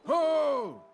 Ho!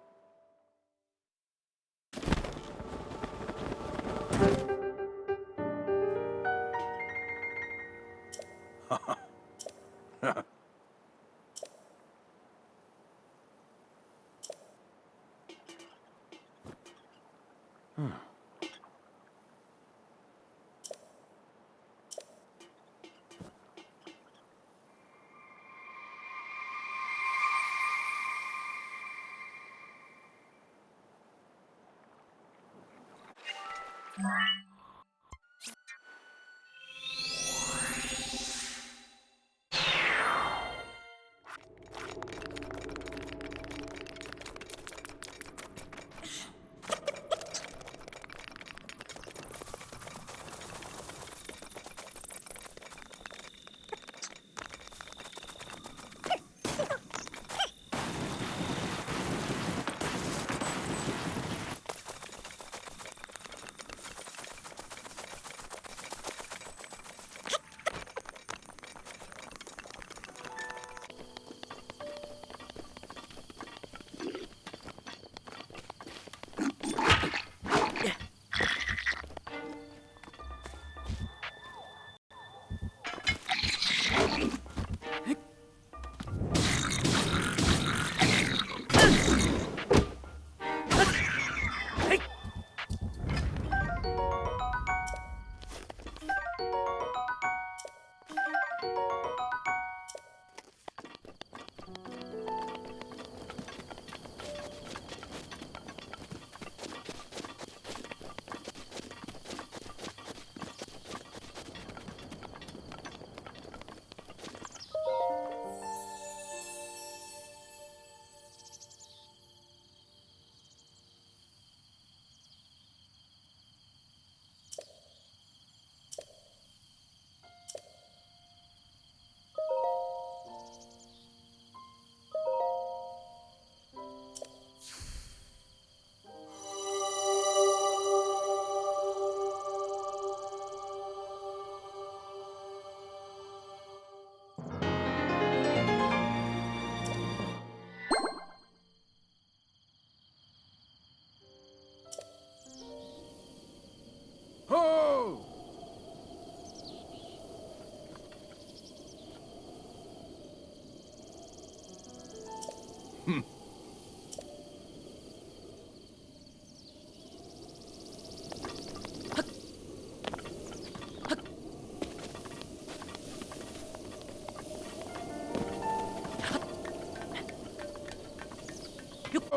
Ho!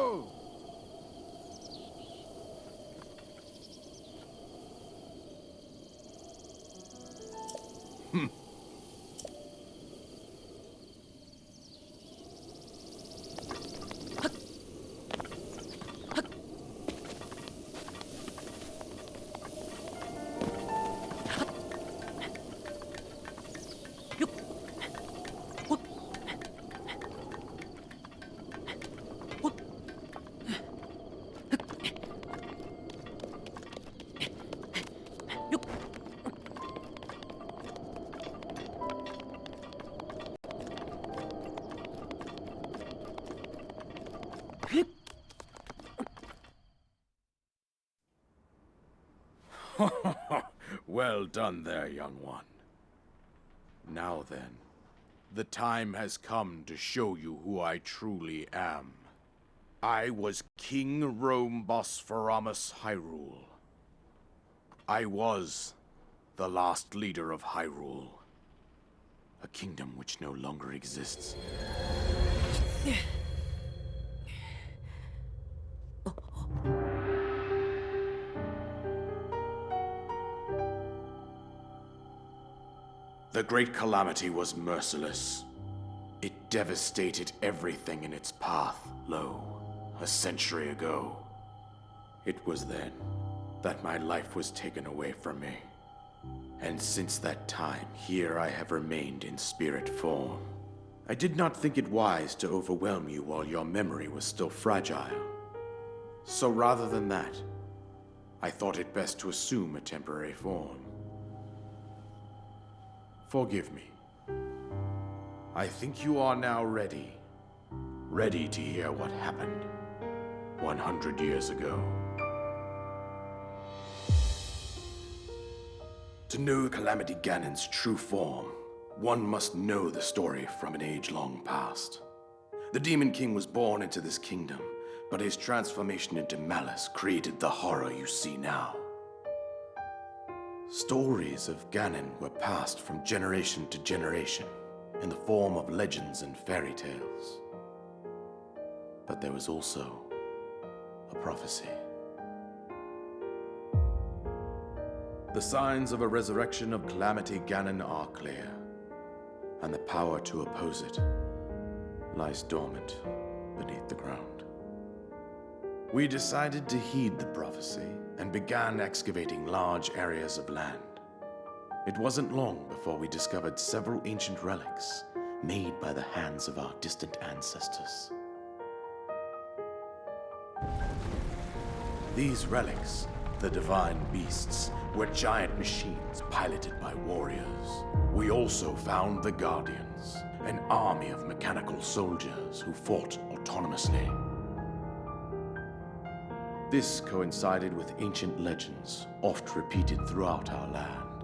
Oh! Well done there, young one. Now then, the time has come to show you who I truly am. I was King Rome Bosphoramus Hyrule. I was the last leader of Hyrule, a kingdom which no longer exists. The Great Calamity was merciless. It devastated everything in its path, a century ago. It was then that my life was taken away from me. And since that time, here I have remained in spirit form. I did not think it wise to overwhelm you while your memory was still fragile. So rather than that, I thought it best to assume a temporary form. Forgive me. I think you are now ready. Ready to hear what happened 100 years ago. To know Calamity Ganon's true form, one must know the story from an age long past. The Demon King was born into this kingdom, but his transformation into malice created the horror you see now. Stories of Ganon were passed from generation to generation in the form of legends and fairy tales. But there was also a prophecy. The signs of a resurrection of Calamity Ganon are clear, and the power to oppose it lies dormant beneath the ground. We decided to heed the prophecy and began excavating large areas of land. It wasn't long before we discovered several ancient relics made by the hands of our distant ancestors. These relics, the divine beasts, were giant machines piloted by warriors. We also found the Guardians, an army of mechanical soldiers who fought autonomously. This coincided with ancient legends, oft repeated throughout our land.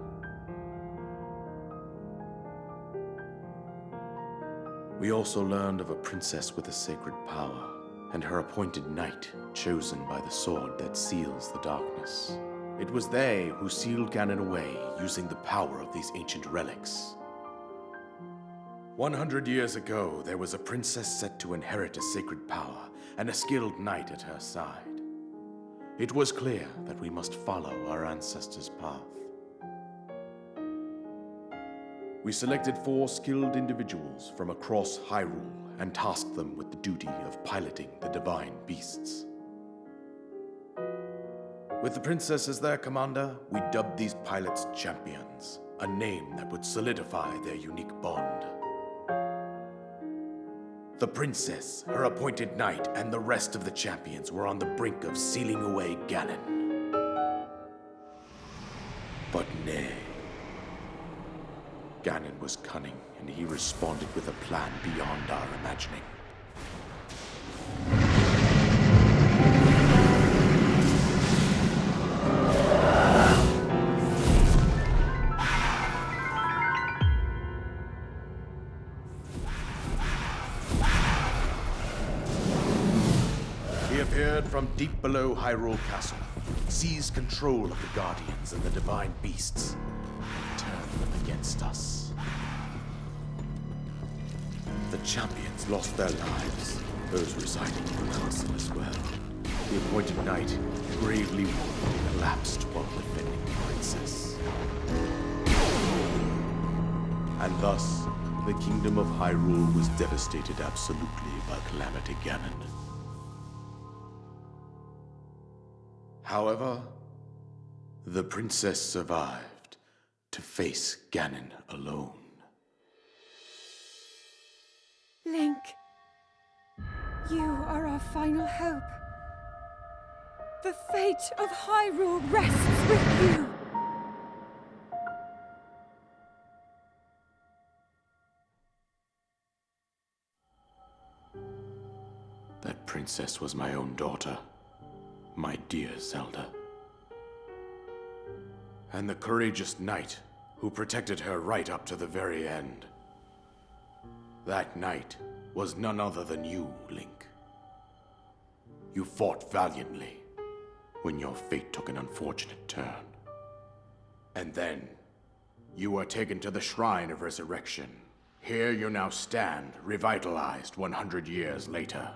We also learned of a princess with a sacred power, and her appointed knight, chosen by the sword that seals the darkness. It was they who sealed Ganon away using the power of these ancient relics. 100 years ago, there was a princess set to inherit a sacred power and a skilled knight at her side. It was clear that we must follow our ancestors' path. We selected 4 skilled individuals from across Hyrule and tasked them with the duty of piloting the divine beasts. With the princess as their commander, we dubbed these pilots champions, a name that would solidify their unique bond. The princess, her appointed knight, and the rest of the champions were on the brink of sealing away Ganon. But nay. Ganon was cunning, and he responded with a plan beyond our imagining. He appeared from deep below Hyrule Castle, seized control of the Guardians and the divine beasts, and turned them against us. The champions lost their lives, those residing in the castle as well. The appointed knight, gravely wounded, collapsed while defending the princess. And thus, the kingdom of Hyrule was devastated absolutely by Calamity Ganon. However, the princess survived to face Ganon alone. Link, you are our final hope. The fate of Hyrule rests with you. That princess was my own daughter, my dear Zelda. And the courageous knight who protected her right up to the very end. That knight was none other than you, Link. You fought valiantly when your fate took an unfortunate turn. And then, you were taken to the Shrine of Resurrection. Here you now stand, revitalized 100 years later.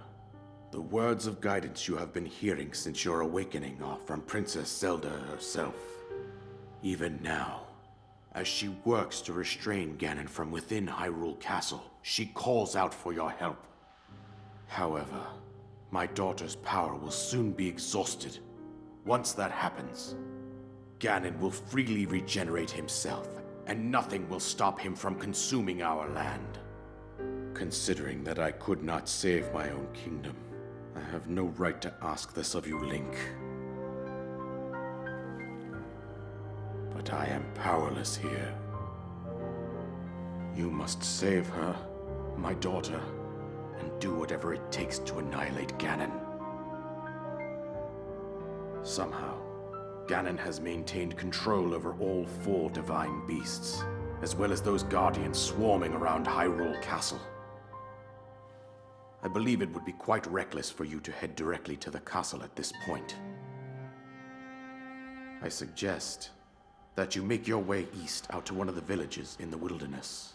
The words of guidance you have been hearing since your awakening are from Princess Zelda herself. Even now, As she works to restrain Ganon from within Hyrule Castle, she calls out for your help. However, my daughter's power will soon be exhausted. Once that happens, Ganon will freely regenerate himself, and nothing will stop him from consuming our land. Considering that I could not save my own kingdom, I have no right to ask this of you, Link. But I am powerless here. You must save her, my daughter, and do whatever it takes to annihilate Ganon. Somehow, Ganon has maintained control over all 4 divine beasts, as well as those guardians swarming around Hyrule Castle. I believe it would be quite reckless for you to head directly to the castle at this point. I suggest that you make your way east out to one of the villages in the wilderness.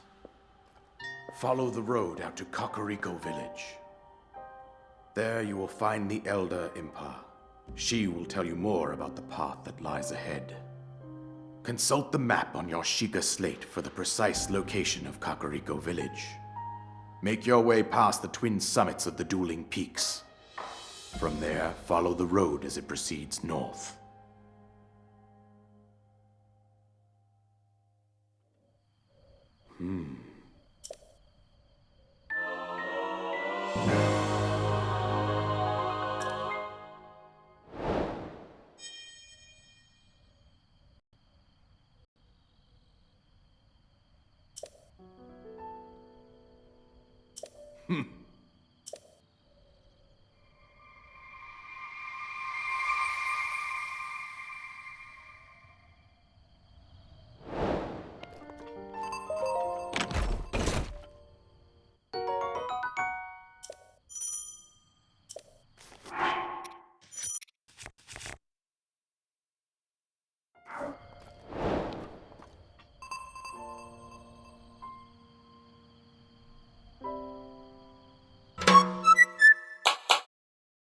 Follow the road out to Kakariko Village. There you will find the Elder Impa. She will tell you more about the path that lies ahead. Consult the map on your Sheikah slate for the precise location of Kakariko Village. Make your way past the twin summits of the dueling peaks. From there, follow the road as it proceeds north.